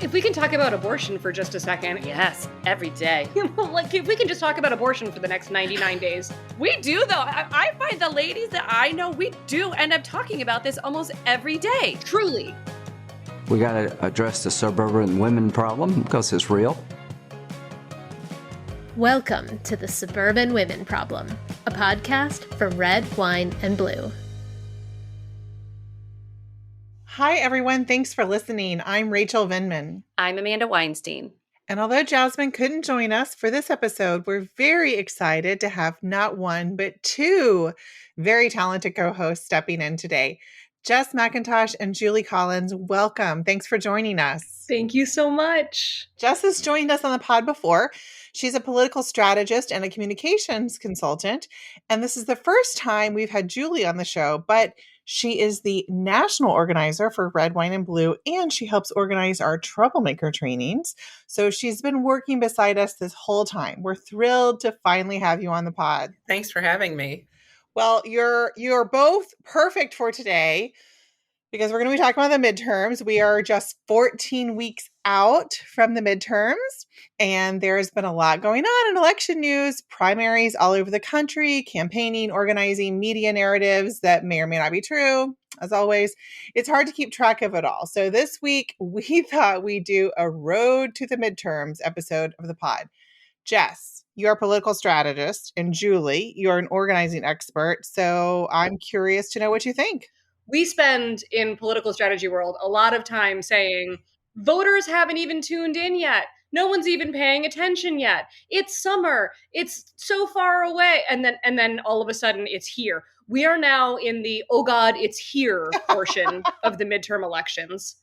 if we can talk about abortion for just a second. Yes, every day. Like, if we can just talk about abortion for the next 99 days. We do, though. I find the ladies that I know, we do end up talking about this almost every day. Truly. We got to address the suburban women problem because it's real. Welcome to the Suburban Women Problem, a podcast for Red, Wine, and Blue. Hi, everyone. Thanks for listening. I'm Rachel Vindman. I'm Amanda Weinstein. And although Jasmine couldn't join us for this episode, we're very excited to have not one, but two very talented co-hosts stepping in today. Jess McIntosh and Julie Collins, welcome. Thanks for joining us. Thank you so much. Jess has joined us on the pod before. She's a political strategist and a communications consultant. And this is the first time we've had Julie on the show, but she is the national organizer for Red, Wine, and Blue, and she helps organize our troublemaker trainings. So she's been working beside us this whole time. We're thrilled to finally have you on the pod. Thanks for having me. Well, you're both perfect for today because we're going to be talking about the midterms. We are just 14 weeks out from the midterms, and there's been a lot going on in election news, primaries all over the country, campaigning, organizing, media narratives that may or may not be true. As always, it's hard to keep track of it all. So this week, we thought we'd do a Road to the Midterms episode of the pod. Jess, you're a political strategist, and Julie, you're an organizing expert. So I'm curious to know what you think. We spend in political strategy world a lot of time saying, voters haven't even tuned in yet. No one's even paying attention yet. It's summer. It's so far away. And then all of a sudden it's here. We are now in the, oh God, it's here portion of the midterm elections.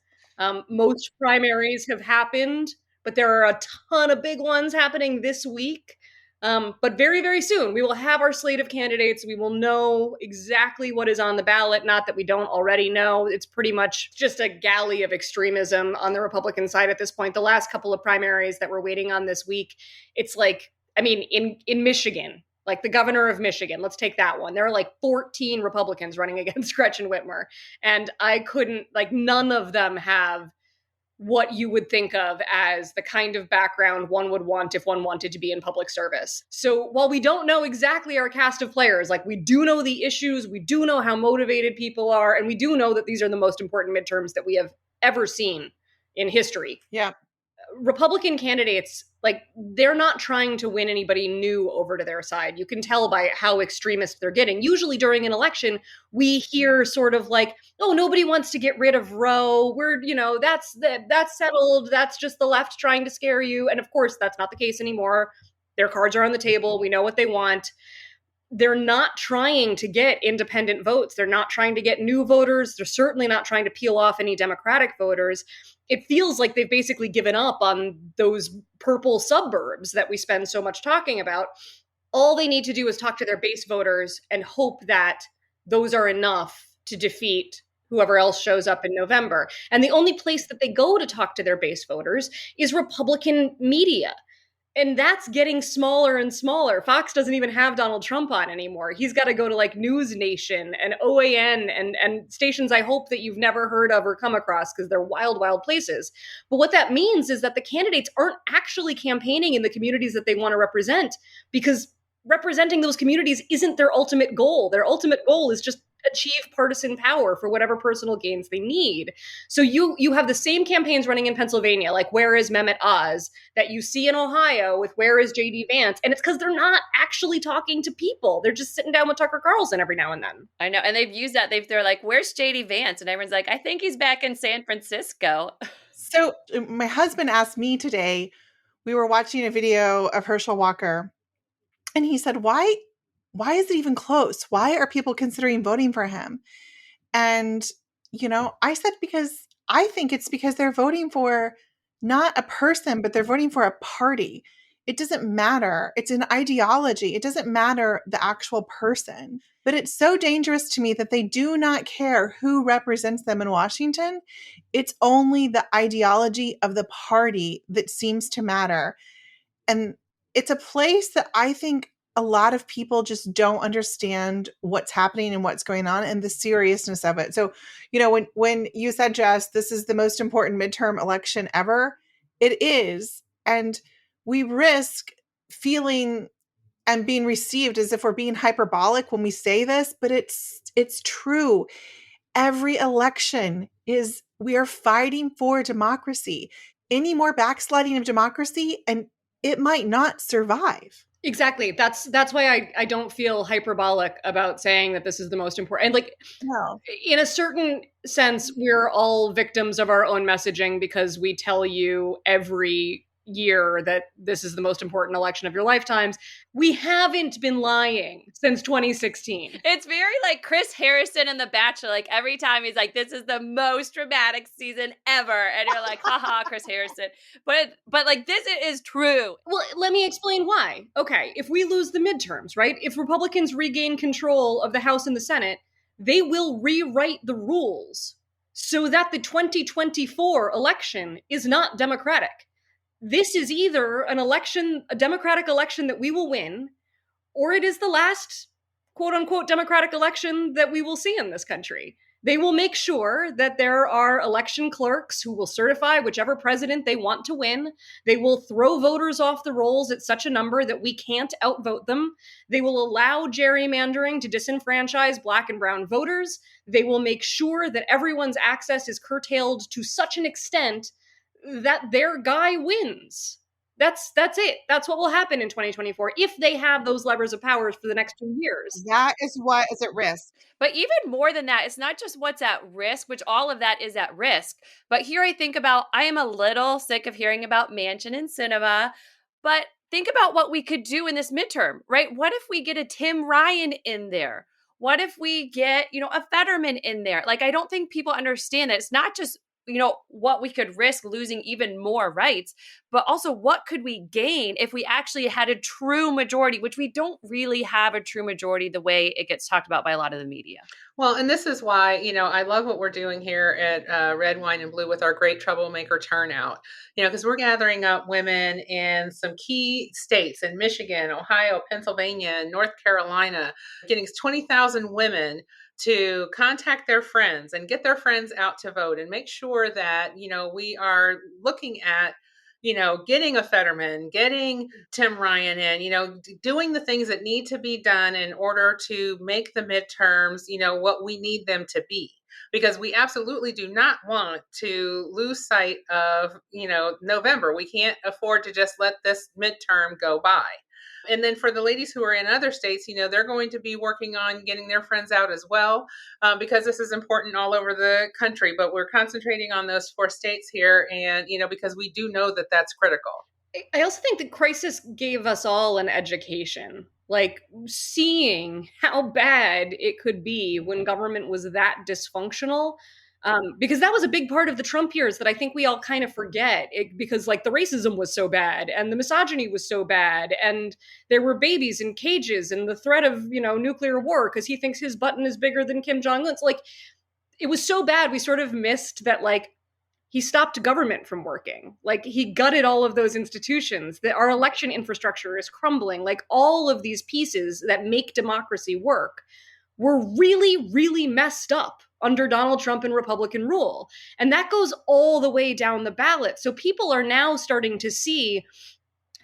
Most primaries have happened, but there are a ton of big ones happening this week. But very, very soon, we will have our slate of candidates. We will know exactly what is on the ballot. Not that we don't already know. It's pretty much just a galley of extremism on the Republican side at this point. The last couple of primaries that we're waiting on this week, it's like, I mean, in Michigan, like the governor of Michigan, let's take that one. There are like 14 Republicans running against Gretchen Whitmer. And none of them have what you would think of as the kind of background one would want if one wanted to be in public service. So while we don't know exactly our cast of players, like we do know the issues, we do know how motivated people are, and we do know that these are the most important midterms that we have ever seen in history. Yeah. Republican candidates, like, they're not trying to win anybody new over to their side. You can tell by how extremist they're getting. Usually during an election, we hear sort of like, oh, nobody wants to get rid of Roe. That's settled. That's just the left trying to scare you. And of course, that's not the case anymore. Their cards are on the table. We know what they want. They're not trying to get independent votes. They're not trying to get new voters. They're certainly not trying to peel off any Democratic voters. It feels like they've basically given up on those purple suburbs that we spend so much talking about. All they need to do is talk to their base voters and hope that those are enough to defeat whoever else shows up in November. And the only place that they go to talk to their base voters is Republican media. And that's getting smaller and smaller. Fox doesn't even have Donald Trump on anymore. He's got to go to like News Nation and OAN and stations I hope that you've never heard of or come across because they're wild, wild places. But what that means is that the candidates aren't actually campaigning in the communities that they want to represent because representing those communities isn't their ultimate goal. Their ultimate goal is just achieve partisan power for whatever personal gains they need. So you have the same campaigns running in Pennsylvania, like where is Mehmet Oz, that you see in Ohio with where is JD Vance. And it's because they're not actually talking to people. They're just sitting down with Tucker Carlson every now and then. I know. And they've used that. They're like, where's JD Vance? And everyone's like, I think he's back in San Francisco. So my husband asked me today, we were watching a video of Herschel Walker, and he said, why is it even close? Why are people considering voting for him? And, I said, because I think it's because they're voting for not a person, but they're voting for a party. It doesn't matter. It's an ideology. It doesn't matter the actual person. But it's so dangerous to me that they do not care who represents them in Washington. It's only the ideology of the party that seems to matter. And it's a place that I think a lot of people just don't understand what's happening and what's going on and the seriousness of it. So, when you said, Jess, this is the most important midterm election ever, it is. And we risk feeling and being received as if we're being hyperbolic when we say this, but it's true. Every election we are fighting for democracy. Any more backsliding of democracy and it might not survive. Exactly. That's why I don't feel hyperbolic about saying that this is the most important. And like, No. in a certain sense, we're all victims of our own messaging because we tell you every year that this is the most important election of your lifetimes. We haven't been lying since 2016. It's very like Chris Harrison in The Bachelor. Like every time he's like, "This is the most dramatic season ever," and you're like, "Haha, Chris Harrison." But like this is true. Well, let me explain why. Okay, if we lose the midterms, right? If Republicans regain control of the House and the Senate, they will rewrite the rules so that the 2024 election is not democratic. This is either a democratic election that we will win, or it is the last quote unquote democratic election that we will see in this country. They will make sure that there are election clerks who will certify whichever president they want to win. They will throw voters off the rolls at such a number that we can't outvote them. They will allow gerrymandering to disenfranchise Black and brown voters. They will make sure that everyone's access is curtailed to such an extent that their guy wins. That's it. That's what will happen in 2024 if they have those levers of power for the next 2 years. That is what is at risk. But even more than that, it's not just what's at risk, which all of that is at risk. But here I think about, I am a little sick of hearing about Manchin and Sinema, but think about what we could do in this midterm, right? What if we get a Tim Ryan in there? What if we get, a Fetterman in there? Like, I don't think people understand that it's not just what we could risk losing even more rights, but also what could we gain if we actually had a true majority, which we don't really have a true majority the way it gets talked about by a lot of the media. Well, and this is why, I love what we're doing here at Red, Wine, and Blue with our great troublemaker turnout, because we're gathering up women in some key states in Michigan, Ohio, Pennsylvania, North Carolina, getting 20,000 women to contact their friends and get their friends out to vote and make sure that, we are looking at, getting a Fetterman, getting Tim Ryan in, doing the things that need to be done in order to make the midterms, what we need them to be. Because we absolutely do not want to lose sight of, November. We can't afford to just let this midterm go by. And then for the ladies who are in other states, they're going to be working on getting their friends out as well, because this is important all over the country. But we're concentrating on those 4 states here. And, because we do know that that's critical. I also think the crisis gave us all an education, like seeing how bad it could be when government was that dysfunctional. Because that was a big part of the Trump years that I think we all kind of forget, because like the racism was so bad and the misogyny was so bad and there were babies in cages and the threat of, nuclear war because he thinks his button is bigger than Kim Jong-un's. Like, it was so bad we sort of missed that, like, he stopped government from working. Like, he gutted all of those institutions, that our election infrastructure is crumbling. Like, all of these pieces that make democracy work were really, really messed up under Donald Trump and Republican rule. And that goes all the way down the ballot. So people are now starting to see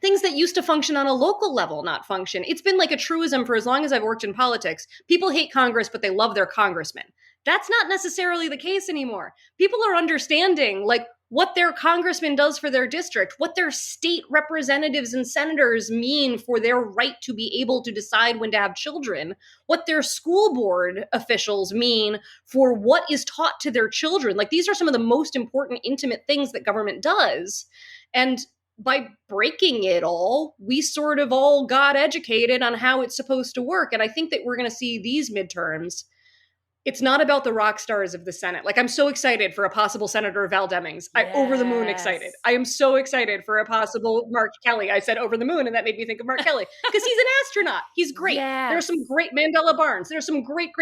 things that used to function on a local level not function. It's been like a truism for as long as I've worked in politics. People hate Congress, but they love their congressman. That's not necessarily the case anymore. People are understanding, like, what their congressman does for their district, what their state representatives and senators mean for their right to be able to decide when to have children, what their school board officials mean for what is taught to their children. Like, these are some of the most important, intimate things that government does. And by breaking it all, we sort of all got educated on how it's supposed to work. And I think that we're going to see these midterms It's not about the rock stars of the Senate. Like, I'm so excited for a possible Senator Val Demings. I over the moon excited. I am so excited for a possible Mark Kelly. I said over the moon, and that made me think of Mark Kelly because he's an astronaut. He's great. Yes. There's some great Mandela Barnes. There's some great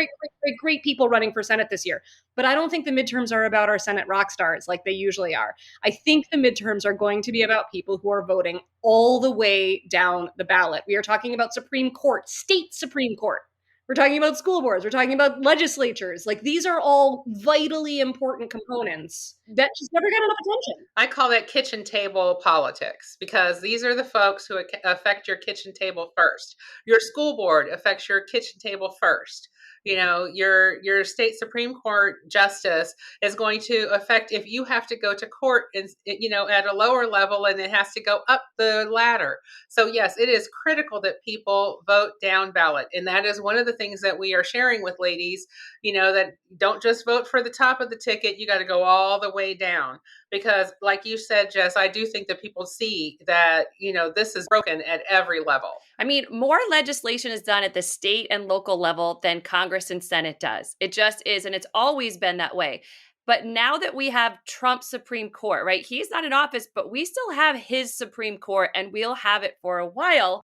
people running for Senate this year. But I don't think the midterms are about our Senate rock stars like they usually are. I think the midterms are going to be about people who are voting all the way down the ballot. We are talking about Supreme Court, state Supreme Court. We're talking about school boards. We're talking about legislatures. Like, these are all vitally important components that just never get enough attention. I call that kitchen table politics, because these are the folks who affect your kitchen table first. Your school board affects your kitchen table first. You know, your state Supreme Court justice is going to affect if you have to go to court and, you know, at a lower level, and it has to go up the ladder. So yes, it is critical that people vote down ballot. And that is one of the things that we are sharing with ladies, you know, that don't just vote for the top of the ticket. You got to go all the way down, because like you said, Jess, I do think that people see that, you know, this is broken at every level. I mean, more legislation is done at the state and local level than Congress and Senate does. It just is, and it's always been that way. But now that we have Trump's Supreme Court, right? He's not in office, but we still have his Supreme Court, and we'll have it for a while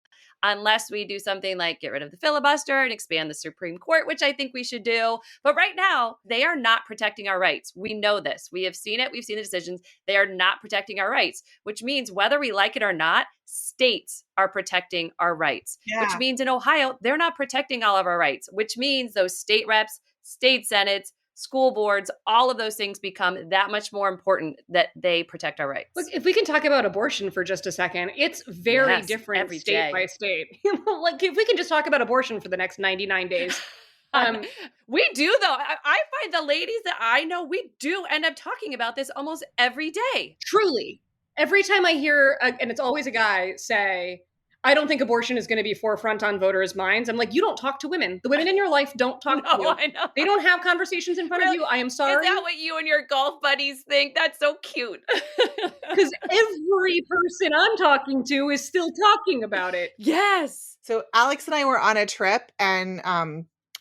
unless we do something like get rid of the filibuster and expand the Supreme Court, which I think we should do. But right now, they are not protecting our rights. We know this. We have seen it. We've seen the decisions. They are not protecting our rights, which means whether we like it or not, states are protecting our rights, which means in Ohio, they're not protecting all of our rights, which means those state reps, state senates, school boards, all of those things become that much more important that they protect our rights. Look, if we can talk about abortion for just a second, it's very different state by state. Like, if we can just talk about abortion for the next 99 days. We do, though. I find the ladies that I know, we do end up talking about this almost every day. Truly. Every time I hear, and it's always a guy, say, I don't think abortion is going to be forefront on voters' minds. I'm like, you don't talk to women. The women in your life don't talk to you. I know. They don't have conversations in front of you. I am sorry. Is that what you and your golf buddies think? That's so cute. Because every person I'm talking to is still talking about it. Yes. So Alex and I were on a trip, and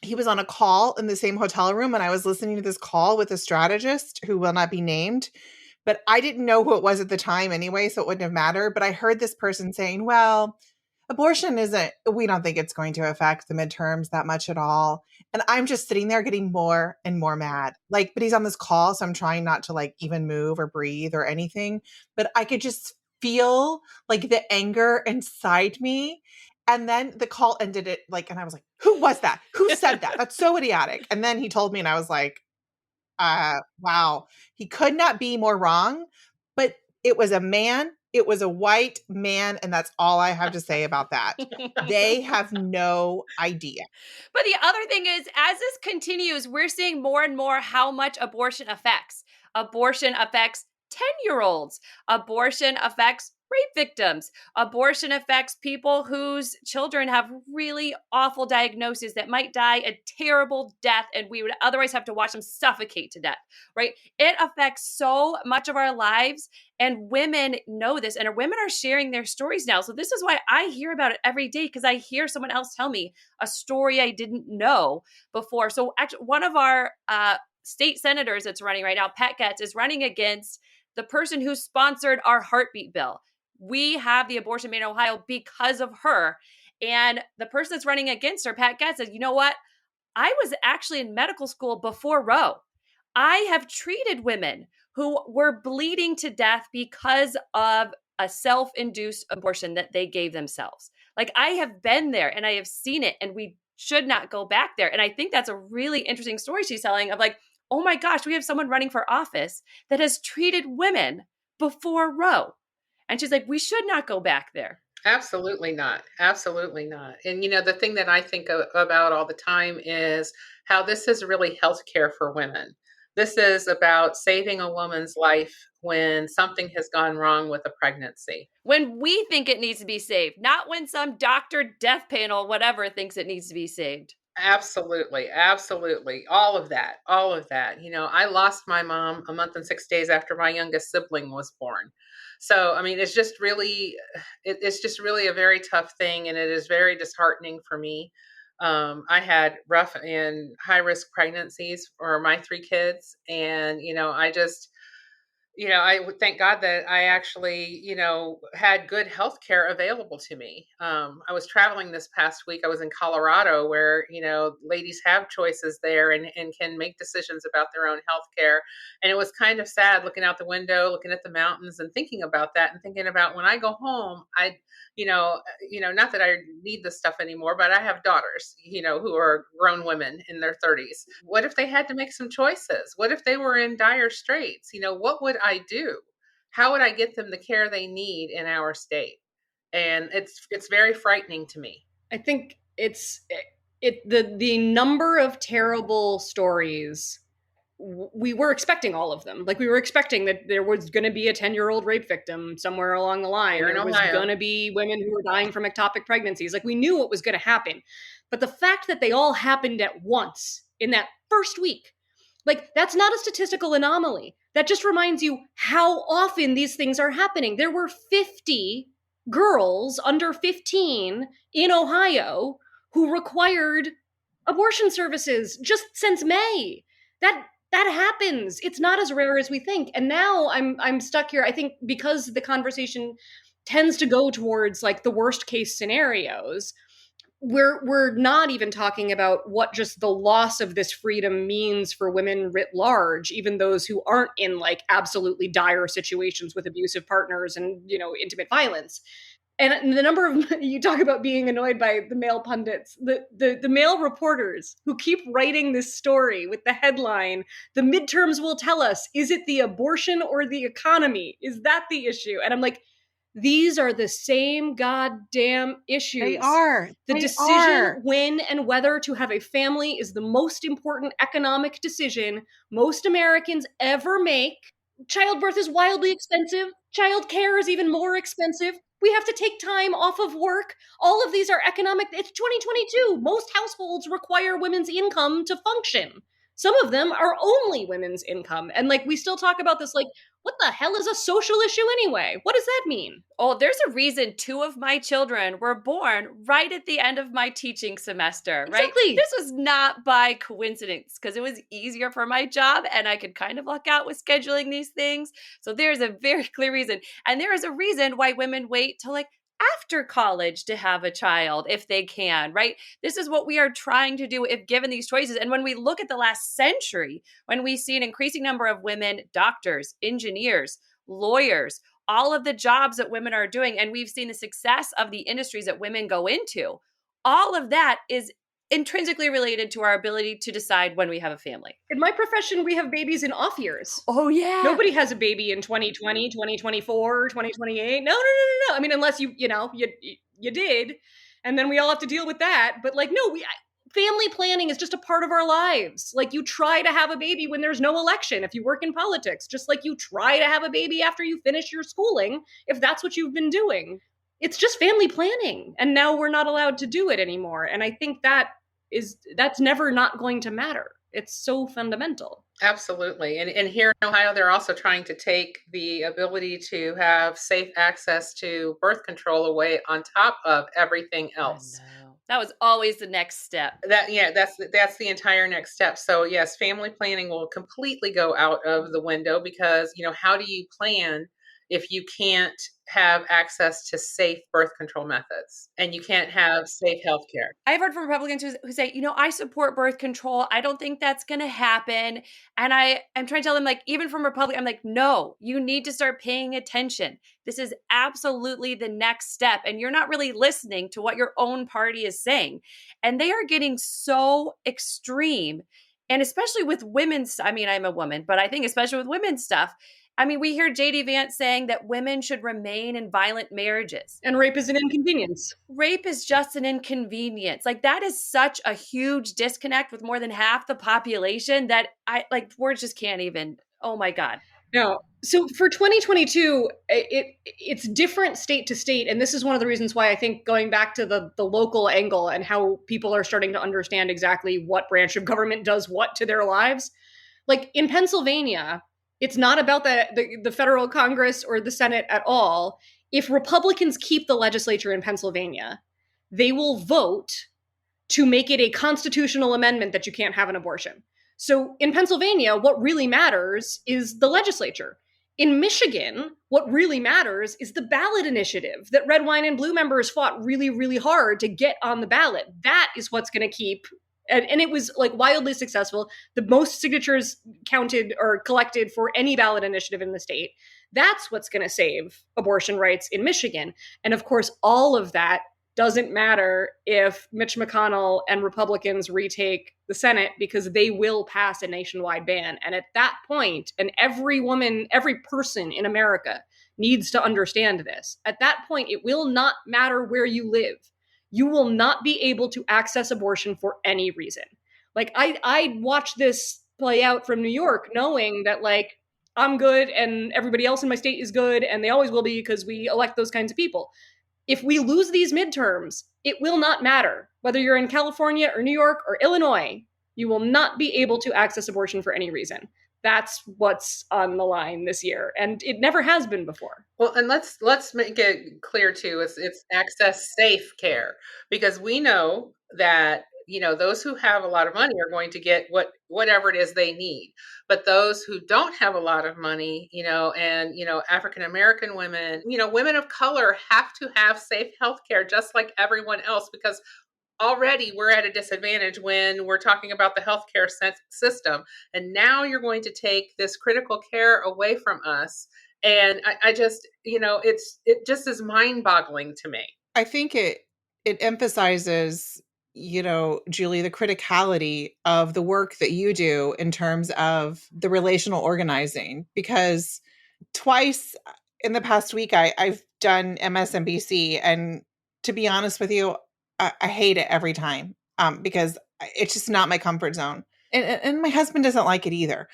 he was on a call in the same hotel room, and I was listening to this call with a strategist who will not be named. But I didn't know who it was at the time anyway, so it wouldn't have mattered. But I heard this person saying, well, abortion we don't think it's going to affect the midterms that much at all. And I'm just sitting there getting more and more mad. Like, but he's on this call, so I'm trying not to like even move or breathe or anything. But I could just feel like the anger inside me. And then the call ended it like, and I was like, who was that? Who said that? That's so idiotic. And then he told me, and I was like, wow, he could not be more wrong. But it was a man. It was a white man. And that's all I have to say about that. They have no idea. But the other thing is, as this continues, we're seeing more and more how much abortion affects. Abortion affects 10-year-olds. Abortion affects rape victims. Abortion affects people whose children have really awful diagnoses that might die a terrible death, and we would otherwise have to watch them suffocate to death, right? It affects so much of our lives, and women know this, and women are sharing their stories now. So this is why I hear about it every day, because I hear someone else tell me a story I didn't know before. So actually, one of our state senators that's running right now, Pat Getz, is running against the person who sponsored our heartbeat bill. We have the abortion ban in Ohio because of her. And the person that's running against her, Pat Getz, said, you know what? I was actually in medical school before Roe. I have treated women who were bleeding to death because of a self-induced abortion that they gave themselves. Like, I have been there and I have seen it, and we should not go back there. And I think that's a really interesting story she's telling of like, oh my gosh, we have someone running for office that has treated women before Roe. And she's like, we should not go back there. Absolutely not. Absolutely not. And, you know, the thing that I think about all the time is how this is really healthcare for women. This is about saving a woman's life when something has gone wrong with a pregnancy. When we think it needs to be saved, not when some doctor, death panel, whatever thinks it needs to be saved. Absolutely. Absolutely. All of that. You know, I lost my mom a month and 6 days after my youngest sibling was born. So, I mean, it's just really a very tough thing. And it is very disheartening for me. I had rough and high risk pregnancies for my 3 kids. And, I would thank God that I actually, had good health care available to me. I was traveling this past week. I was in Colorado where, ladies have choices there and can make decisions about their own health care. And it was kind of sad looking out the window, looking at the mountains and thinking about that and thinking about when I go home, not that I need this stuff anymore, but I have daughters, who are grown women in their 30s. What if they had to make some choices? What if they were in dire straits? What would I do? How would I get them the care they need in our state? And it's very frightening to me. I think the number of terrible stories, we were expecting all of them. Like, we were expecting that there was going to be a 10-year-old rape victim somewhere along the line. Here in There was Ohio. going to be women who were dying from ectopic pregnancies. Like, we knew what was going to happen. But the fact that they all happened at once in that first week, like, that's not a statistical anomaly. That just reminds you how often these things are happening. There were 50 girls under 15 in Ohio who required abortion services just since May. That happens. It's not as rare as we think. And now I'm stuck here. I think because the conversation tends to go towards like the worst case scenarios, we're not even talking about what just the loss of this freedom means for women writ large, even those who aren't in like absolutely dire situations with abusive partners and, intimate violence. And the number of, you talk about being annoyed by the male pundits, the male reporters who keep writing this story with the headline, "The midterms will tell us, is it the abortion or the economy? Is that the issue?" And I'm like, these are the same goddamn issues. They are. The They decision are. when and whether to have a family is the most important economic decision most Americans ever make. Childbirth is wildly expensive. Child care is even more expensive. We have to take time off of work. All of these are economic. It's 2022. Most households require women's income to function. Some of them are only women's income. And like, we still talk about this, like, what the hell is a social issue anyway? What does that mean? Oh, there's a reason 2 of my children were born right at the end of my teaching semester, right? Exactly. This was not by coincidence because it was easier for my job and I could kind of luck out with scheduling these things. So there's a very clear reason. And there is a reason why women wait till like after college to have a child if they can, right? This is what we are trying to do if given these choices. And when we look at the last century, when we see an increasing number of women doctors, engineers, lawyers, all of the jobs that women are doing, and we've seen the success of the industries that women go into, all of that is intrinsically related to our ability to decide when we have a family. In my profession, we have babies in off years. Oh, yeah. Nobody has a baby in 2020, 2024, 2028. No. I mean, unless you did, and then we all have to deal with that. But like, no, family planning is just a part of our lives. Like, you try to have a baby when there's no election if you work in politics, just like you try to have a baby after you finish your schooling if that's what you've been doing. It's just family planning. And now we're not allowed to do it anymore. And I think that's never not going to matter. It's so fundamental. Absolutely. And here in Ohio, they're also trying to take the ability to have safe access to birth control away on top of everything else. That was always the next step. That's the entire next step. So yes, family planning will completely go out of the window because, how do you plan if you can't have access to safe birth control methods and you can't have safe health care? I've heard from Republicans who say, I support birth control. I don't think that's going to happen. And I'm trying to tell them, like, even from Republican, I'm like, no, you need to start paying attention. This is absolutely the next step. And you're not really listening to what your own party is saying. And they are getting so extreme. And especially with women's, I mean, I'm a woman, but I think especially with women's stuff, I mean, we hear J.D. Vance saying that women should remain in violent marriages. And rape is an inconvenience. Rape is just an inconvenience. Like, that is such a huge disconnect with more than half the population that words just can't even, oh my God. No. So for 2022, it's different state to state. And this is one of the reasons why I think going back to the local angle and how people are starting to understand exactly what branch of government does what to their lives. Like in Pennsylvania, it's not about the federal Congress or the Senate at all. If Republicans keep the legislature in Pennsylvania, they will vote to make it a constitutional amendment that you can't have an abortion. So in Pennsylvania, what really matters is the legislature. In Michigan, what really matters is the ballot initiative that Red Wine and Blue members fought really, really hard to get on the ballot. That is what's going to keep, and it was like wildly successful. The most signatures counted or collected for any ballot initiative in the state. That's what's going to save abortion rights in Michigan. And of course, all of that doesn't matter if Mitch McConnell and Republicans retake the Senate, because they will pass a nationwide ban. And at that point, and every woman, every person in America needs to understand this, at that point, it will not matter where you live. You will not be able to access abortion for any reason. Like, I watched this play out from New York, knowing that, like, I'm good and everybody else in my state is good, and they always will be because we elect those kinds of people. If we lose these midterms, it will not matter. Whether you're in California or New York or Illinois, you will not be able to access abortion for any reason. That's what's on the line this year, and it never has been before. Well, and let's make it clear too. It's access safe care, because we know that those who have a lot of money are going to get whatever it is they need, but those who don't have a lot of money, and African American women, women of color have to have safe health care just like everyone else, because already we're at a disadvantage when we're talking about the healthcare system. And now you're going to take this critical care away from us. And I just, it just is mind boggling to me. I think it emphasizes, Julie, the criticality of the work that you do in terms of the relational organizing, because twice in the past week, I've done MSNBC, and to be honest with you, I hate it every time because it's just not my comfort zone. And my husband doesn't like it either.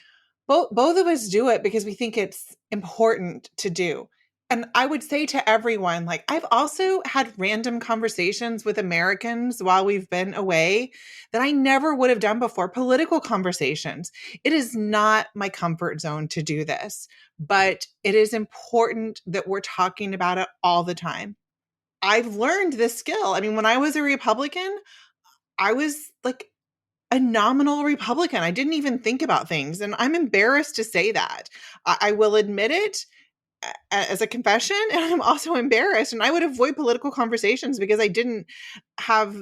Both of us do it because we think it's important to do. And I would say to everyone, like, I've also had random conversations with Americans while we've been away that I never would have done before, political conversations. It is not my comfort zone to do this, but it is important that we're talking about it all the time. I've learned this skill. I mean, when I was a Republican, I was like a nominal Republican. I didn't even think about things. And I'm embarrassed to say that. I will admit it as a confession. And I'm also embarrassed. And I would avoid political conversations because I didn't have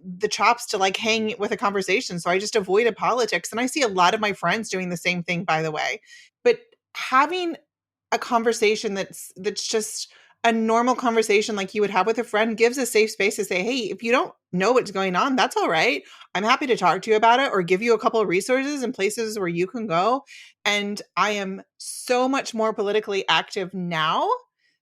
the chops to like hang with a conversation. So I just avoided politics. And I see a lot of my friends doing the same thing, by the way. But having a conversation that's just a normal conversation like you would have with a friend gives a safe space to say, hey, if you don't know what's going on, that's all right. I'm happy to talk to you about it or give you a couple of resources and places where you can go. And I am so much more politically active now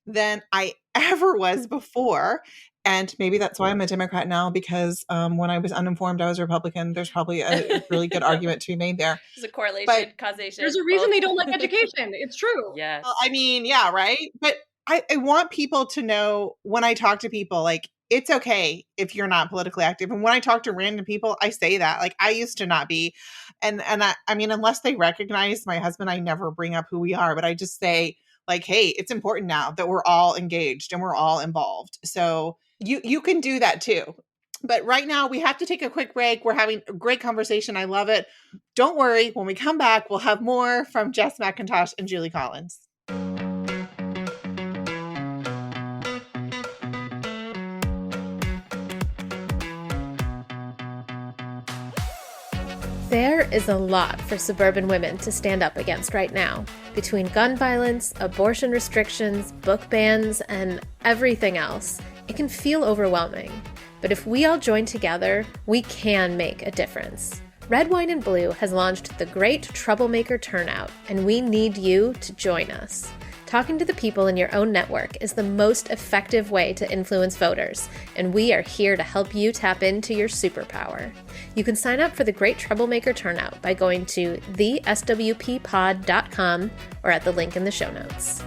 than I ever was before. And maybe that's why I'm a Democrat now, because when I was uninformed, I was a Republican. There's probably a really good argument to be made there. There's a correlation, but causation. There's a reason they don't like education. It's true. Yes. I mean, yeah, right. But I want people to know, when I talk to people, like, it's okay if you're not politically active. And when I talk to random people, I say that. Like, I used to not be. And I mean, unless they recognize my husband, I never bring up who we are. But I just say, like, hey, it's important now that we're all engaged and we're all involved. So you can do that too. But right now, we have to take a quick break. We're having a great conversation. I love it. Don't worry. When we come back, we'll have more from Jess McIntosh and Julie Collins. There is a lot for suburban women to stand up against right now. Between gun violence, abortion restrictions, book bans, and everything else, it can feel overwhelming. But if we all join together, we can make a difference. Red Wine and Blue has launched the Great Troublemaker Turnout, and we need you to join us. Talking to the people in your own network is the most effective way to influence voters, and we are here to help you tap into your superpower. You can sign up for the Great Troublemaker Turnout by going to theswppod.com or at the link in the show notes.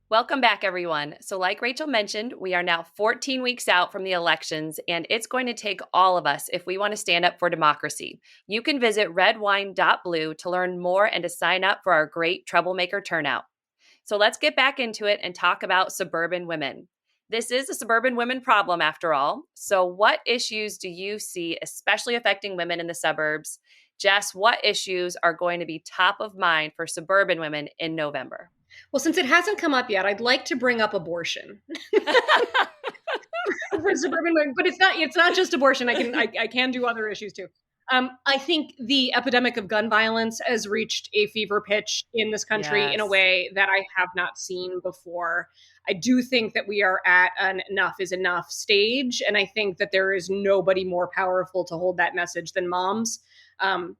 Welcome back, everyone. So like Rachel mentioned, we are now 14 weeks out from the elections, and it's going to take all of us if we want to stand up for democracy. You can visit redwine.blue to learn more and to sign up for our Great Troublemaker Turnout. So let's get back into it and talk about suburban women. This is a suburban women problem after all. So what issues do you see especially affecting women in the suburbs? Jess, what issues are going to be top of mind for suburban women in November? Well, since it hasn't come up yet, I'd like to bring up abortion for suburban women, but it's not just abortion. I can do other issues too. I think the epidemic of gun violence has reached a fever pitch in this country in a Yes. way that I have not seen before. I do think that we are at an enough is enough stage, and I think that there is nobody more powerful to hold that message than moms.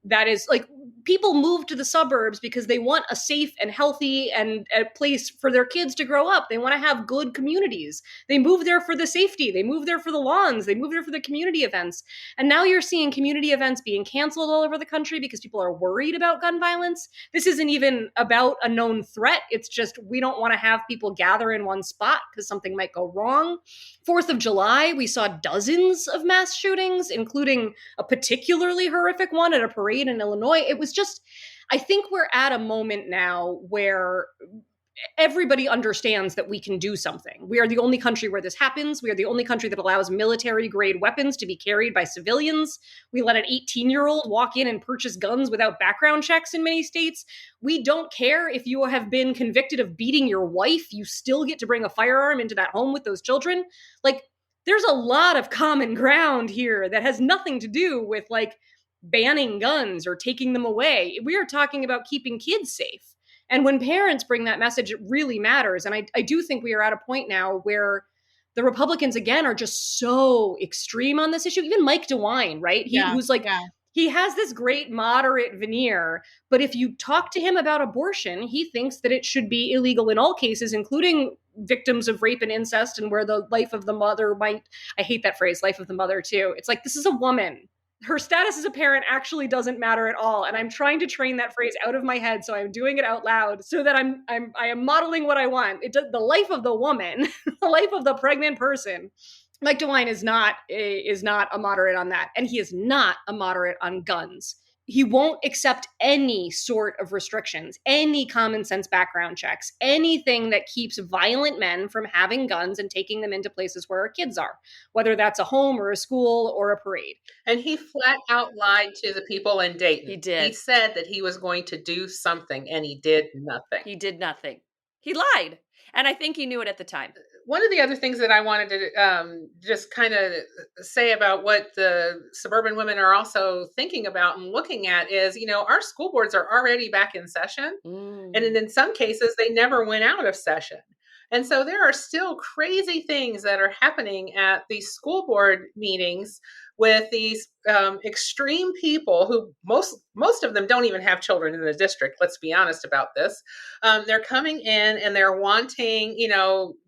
That is like, people move to the suburbs because they want a safe and healthy and a place for their kids to grow up. They want to have good communities. They move there for the safety. They move there for the lawns. They move there for the community events. And now you're seeing community events being canceled all over the country because people are worried about gun violence. This isn't even about a known threat. It's just, we don't want to have people gather in one spot because something might go wrong. 4th of July, we saw dozens of mass shootings, including a particularly horrific one at a parade in Illinois. It was just, I think we're at a moment now where everybody understands that we can do something. We are the only country where this happens. We are the only country that allows military grade weapons to be carried by civilians. We let an 18-year-old walk in and purchase guns without background checks in many states. We don't care if you have been convicted of beating your wife. You still get to bring a firearm into that home with those children. Like, there's a lot of common ground here that has nothing to do with like banning guns or taking them away. We are talking about keeping kids safe. And when parents bring that message, it really matters. And I do think we are at a point now where the Republicans, again, are just so extreme on this issue. Even Mike DeWine, right? Who's like, he has this great moderate veneer, but if you talk to him about abortion, he thinks that it should be illegal in all cases, including victims of rape and incest, and where the life of the mother might, I hate that phrase, life of the mother too. It's like, this is a woman. Her status as a parent actually doesn't matter at all. And I'm trying to train that phrase out of my head. So I'm doing it out loud so that I am modeling what I want. The life of the woman, the life of the pregnant person. Mike DeWine is not a moderate on that. And he is not a moderate on guns. He won't accept any sort of restrictions, any common sense background checks, anything that keeps violent men from having guns and taking them into places where our kids are, whether that's a home or a school or a parade. And he flat out lied to the people in Dayton. He did. He said that he was going to do something, and he did nothing. He did nothing. He lied. And I think he knew it at the time. One of the other things that I wanted to just kind of say about what the suburban women are also thinking about and looking at is, our school boards are already back in session. And in some cases, they never went out of session. And so there are still crazy things that are happening at these school board meetings with these extreme people who most of them don't even have children in the district. Let's be honest about this. They're coming in and they're wanting,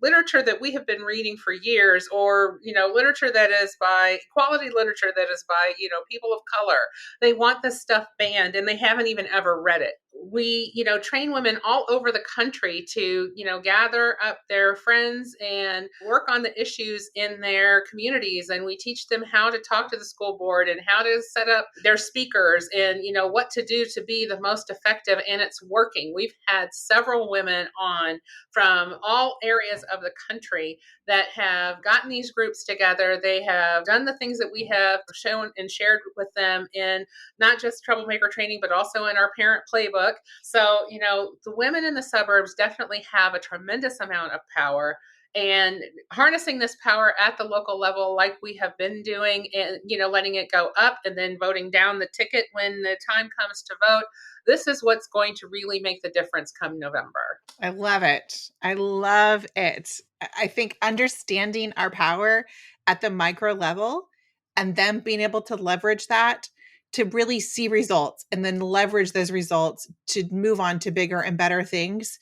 literature that we have been reading for years, or, literature that is by quality literature that is by, people of color. They want this stuff banned and they haven't even ever read it. We, train women all over the country to, gather up their friends and work on the issues in their communities. And we teach them how to talk to the school board and how to set up their speakers and, what to do to be the most effective. And it's working. We've had several women on from all areas of the country that have gotten these groups together. They have done the things that we have shown and shared with them in not just troublemaker training, but also in our parent playbook. So, the women in the suburbs definitely have a tremendous amount of power, and harnessing this power at the local level, like we have been doing, and, letting it go up and then voting down the ticket when the time comes to vote. This is what's going to really make the difference come November. I love it. I love it. I think understanding our power at the micro level and then being able to leverage that to really see results and then leverage those results to move on to bigger and better things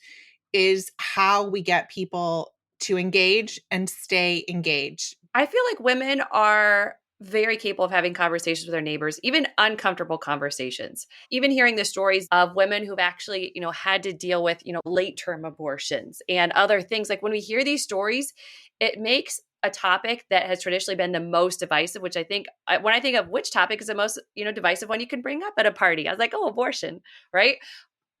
is how we get people to engage and stay engaged. I feel like women are very capable of having conversations with their neighbors, even uncomfortable conversations. Even hearing the stories of women who've actually, had to deal with, late term abortions and other things. Like when we hear these stories, it makes a topic that has traditionally been the most divisive, which I think, when I think of which topic is the most, divisive one you can bring up at a party, I was like, oh, abortion, right?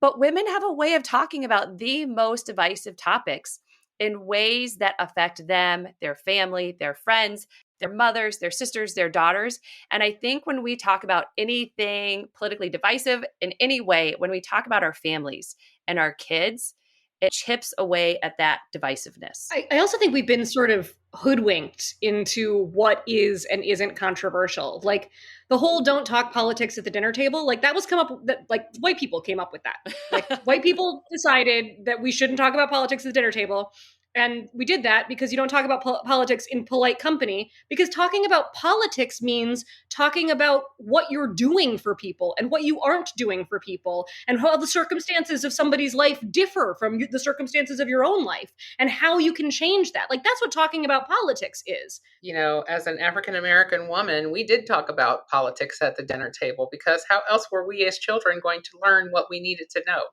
But women have a way of talking about the most divisive topics in ways that affect them, their family, their friends, their mothers, their sisters, their daughters. And I think when we talk about anything politically divisive in any way, when we talk about our families and our kids, it chips away at that divisiveness. I also think we've been sort of hoodwinked into what is and isn't controversial. Like the whole don't talk politics at the dinner table, like that was come up that like white people came up with that. Like white people decided that we shouldn't talk about politics at the dinner table. And we did that because you don't talk about politics in polite company, because talking about politics means talking about what you're doing for people and what you aren't doing for people and how the circumstances of somebody's life differ from the circumstances of your own life and how you can change that. Like that's what talking about politics is. As an African American woman, we did talk about politics at the dinner table, because how else were we as children going to learn what we needed to know?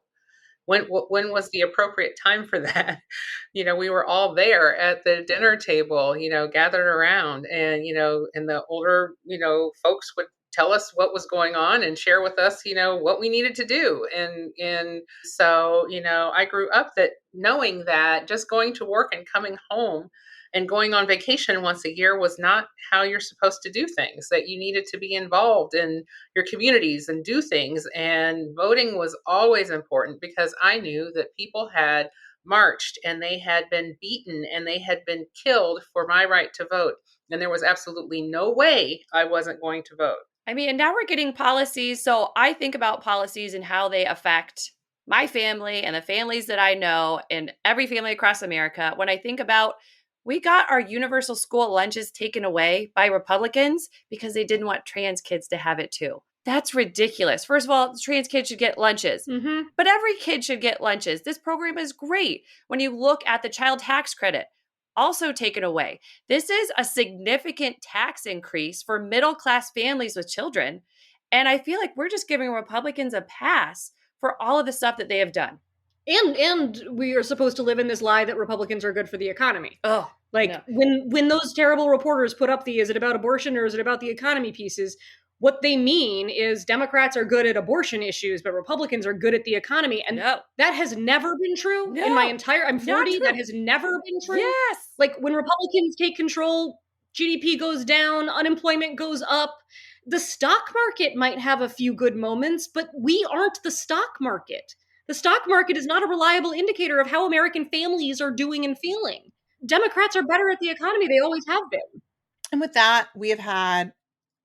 When was the appropriate time for that? We were all there at the dinner table, gathered around, and and the older, folks would tell us what was going on and share with us, what we needed to do. And so, I grew up that knowing that just going to work and coming home and going on vacation once a year was not how you're supposed to do things, that you needed to be involved in your communities and do things. And voting was always important, because I knew that people had marched and they had been beaten and they had been killed for my right to vote. And there was absolutely no way I wasn't going to vote. I mean, and now we're getting policies. So I think about policies and how they affect my family and the families that I know and every family across America. When I think about, we got our universal school lunches taken away by Republicans because they didn't want trans kids to have it too. That's ridiculous. First of all, trans kids should get lunches, but every kid should get lunches. This program is great. When you look at the child tax credit, also taken away. This is a significant tax increase for middle-class families with children. And I feel like we're just giving Republicans a pass for all of the stuff that they have done. And we are supposed to live in this lie that Republicans are good for the economy. Oh, like no. when those terrible reporters put up is it about abortion or is it about the economy pieces? What they mean is Democrats are good at abortion issues, but Republicans are good at the economy. And that has never been true in my entire, I'm 40, that has never been true. Yes. Like when Republicans take control, GDP goes down, unemployment goes up. The stock market might have a few good moments, but we aren't the stock market. The stock market is not a reliable indicator of how American families are doing and feeling. Democrats are better at the economy. They always have been. And with that, we have had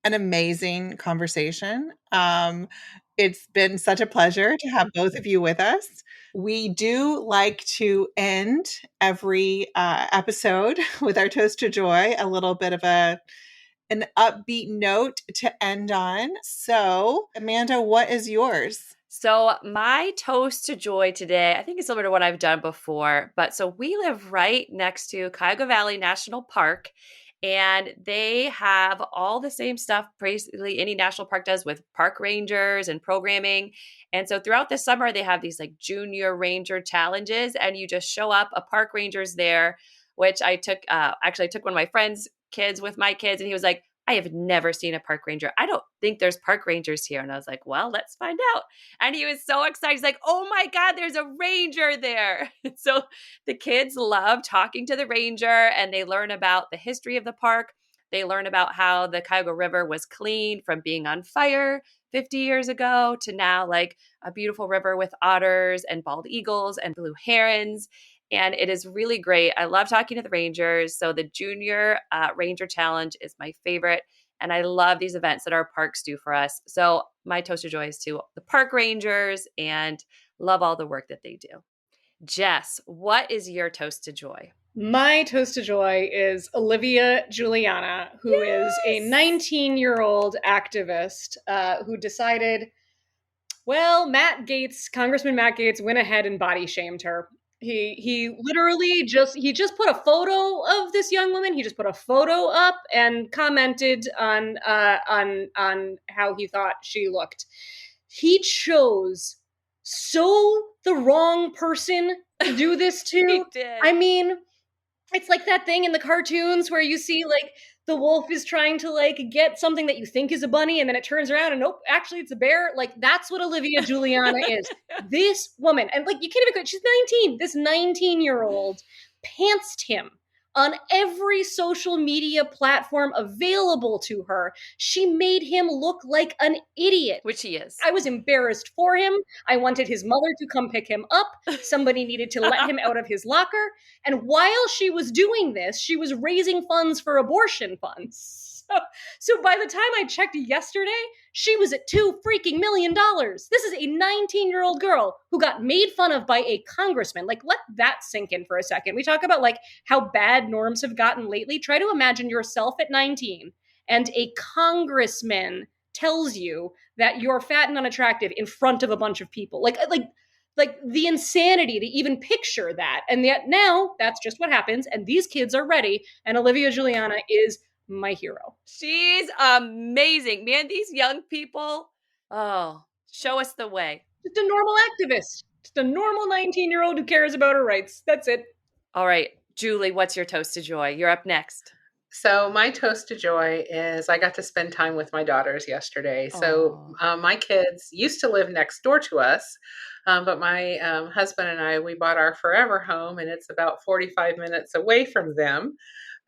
an amazing conversation. It's been such a pleasure to have both of you with us. We do like to end every episode with our toast to joy, a little bit of an upbeat note to end on. So, Amanda, what is yours? So my toast to joy today, I think it's similar to what I've done before, but so we live right next to Cuyahoga Valley National Park, and they have all the same stuff basically any national park does with park rangers and programming. And so throughout the summer, they have these like junior ranger challenges, and you just show up, a park ranger's there, which I took, actually I took one of my friends' kids with my kids, and he was like, I have never seen a park ranger. I don't think there's park rangers here. And I was like, well, let's find out. And he was so excited. He's like, oh my God, there's a ranger there. So the kids love talking to the ranger, and they learn about the history of the park. They learn about how the Cuyahoga River was cleaned from being on fire 50 years ago to now like a beautiful river with otters and bald eagles and blue herons. And it is really great. I love talking to the rangers. So the Junior Ranger Challenge is my favorite. And I love these events that our parks do for us. So my toast of joy is to the park rangers, and love all the work that they do. Jess, what is your toast to joy? My toast to joy is Olivia Juliana, who is a 19-year-old activist who decided, well, Congressman Matt Gaetz went ahead and body shamed her. He literally just put a photo of this young woman. He just put a photo up and commented on how he thought she looked. He chose so the wrong person to do this to. He did. I mean, It's like that thing in the cartoons where you see like the wolf is trying to like get something that you think is a bunny and then it turns around and nope, actually it's a bear. Like that's what Olivia Juliana is. This woman, and like you can't even, she's 19. This 19-year-old pantsed him on every social media platform available to her. She made him look like an idiot. Which he is. I was embarrassed for him. I wanted his mother to come pick him up. Somebody needed to let him out of his locker. And while she was doing this, she was raising funds for abortion funds. So by the time I checked yesterday, she was at $2 million. This is a 19-year-old girl who got made fun of by a congressman. Like, let that sink in for a second. We talk about like how bad norms have gotten lately. Try to imagine yourself at 19 and a congressman tells you that you're fat and unattractive in front of a bunch of people. Like the insanity to even picture that. And yet now that's just what happens. And these kids are ready. And Olivia Juliana is my hero. She's amazing. Man, these young people, oh, show us the way. Just a normal activist. Just a normal 19-year-old who cares about her rights. That's it. All right, Julie, what's your toast to joy? You're up next. So my toast to joy is I got to spend time with my daughters yesterday. So my kids used to live next door to us, but my husband and I, we bought our forever home, and it's about 45 minutes away from them.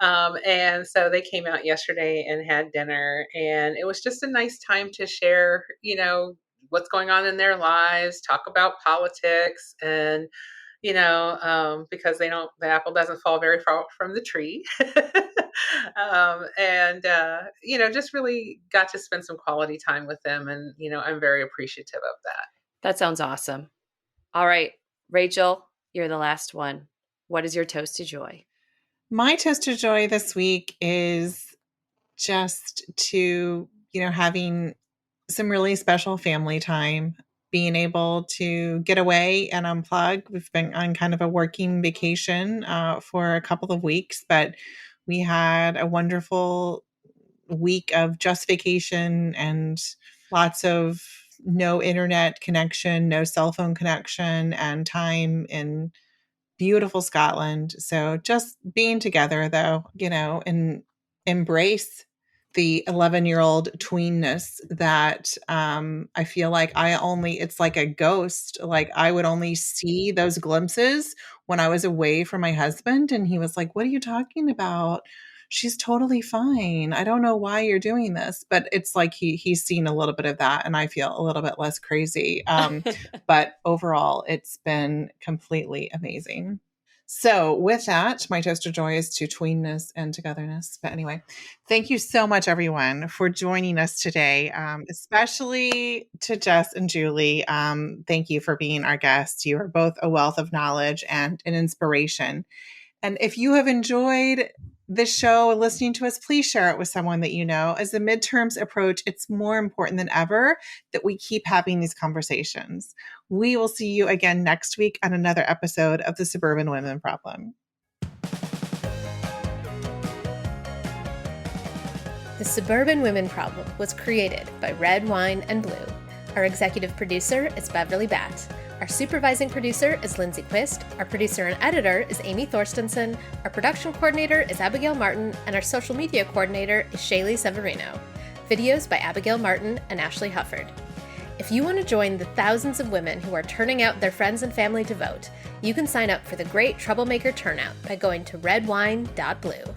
And so they came out yesterday and had dinner, and it was just a nice time to share, what's going on in their lives, talk about politics, and because the apple doesn't fall very far from the tree. Just really got to spend some quality time with them. And, I'm very appreciative of that. That sounds awesome. All right, Rachel, you're the last one. What is your toast to joy? My toast to joy this week is just to, having some really special family time, being able to get away and unplug. We've been on kind of a working vacation for a couple of weeks, but we had a wonderful week of just vacation and lots of no internet connection, no cell phone connection, and time in beautiful Scotland. So just being together though, and embrace the 11-year-old tweenness that I feel like it's like a ghost. Like I would only see those glimpses when I was away from my husband. And he was like, what are you talking about? She's totally fine. I don't know why you're doing this. But it's like he's seen a little bit of that, and I feel a little bit less crazy. But overall, it's been completely amazing. So with that, my toast of joy is to tweenness and togetherness. But anyway, thank you so much, everyone, for joining us today, especially to Jess and Julie. Thank you for being our guests. You are both a wealth of knowledge and an inspiration. And if you have enjoyed this show, listening to us, please share it with someone that you know. As the midterms approach, it's more important than ever that we keep having these conversations. We will see you again next week on another episode of the Suburban Women Problem. The Suburban Women Problem was created by Red Wine and Blue. Our executive producer is Beverly Batt. Our supervising producer is Lindsay Quist. Our producer and editor is Amy Thorstensen. Our production coordinator is Abigail Martin. And our social media coordinator is Shaylee Severino. Videos by Abigail Martin and Ashley Hufford. If you want to join the thousands of women who are turning out their friends and family to vote, you can sign up for the Great Troublemaker Turnout by going to redwine.blue.